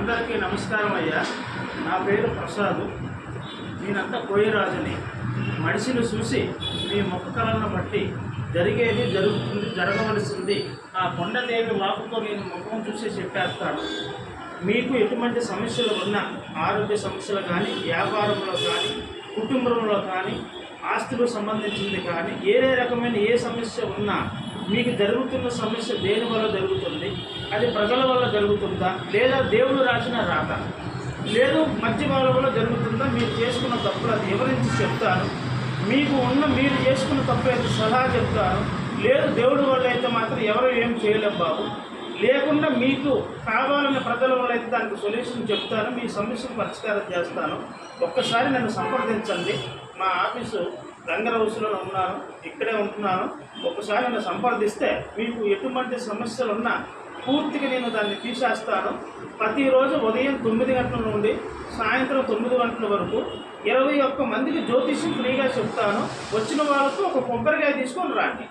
అందరికీ నమస్కారం అయ్యా. నా పేరు ప్రసాద్. నేనంతా కోయరాజుని. మనిషిని చూసి మీ ముఖ కళలను బట్టి జరిగేది జరుగుతుంది, జరగవలసింది ఆ కొండదేవి వాకుతో నేను ముఖం చూసి చెప్పేస్తాను. మీకు ఎటువంటి సమస్యలు ఉన్నా, ఆరోగ్య సమస్యలు కానీ, వ్యాపారంలో కానీ, కుటుంబంలో కానీ, ఆస్తులకు సంబంధించింది కానీ, ఏ రకమైన ఏ సమస్య ఉన్నా మీకు జరుగుతున్న సమస్య దేని వల్ల జరుగుతుంది, అది ప్రజల వల్ల జరుగుతుందా, లేదా దేవుడు రాసిన రాత, లేదు మధ్య వాళ్ళ వల్ల జరుగుతుందా, మీరు చేసుకున్న తప్పులు అది వివరించి చెప్తాను. మీరు చేసుకున్న తప్పు అయితే సలహా చెప్తాను. లేదు దేవుడి వల్ల అయితే మాత్రం ఎవరు ఏం చేయలేం బాబు. లేకుండా మీకు కావాలనే ప్రజల వల్ల అయితే దానికి సొల్యూషన్ చెప్తాను, మీ సమస్యను పరిష్కారం చేస్తాను. ఒక్కసారి నన్ను సంప్రదించండి. మా ఆఫీసు రంగరౌసులో ఉన్నాను, ఇక్కడే ఉంటున్నాను. ఒక్కసారి నన్ను సంప్రదిస్తే మీకు ఎటువంటి సమస్యలు ఉన్నా పూర్తిగా నేను దాన్ని తీసేస్తాను. ప్రతిరోజు ఉదయం 9 గంటల నుండి సాయంత్రం 9 గంటల వరకు 21 మందికి జ్యోతిష్యం ఫ్రీగా చెప్తాను. వచ్చిన వాళ్ళకు ఒక కొబ్బరికాయ తీసుకొని రండి.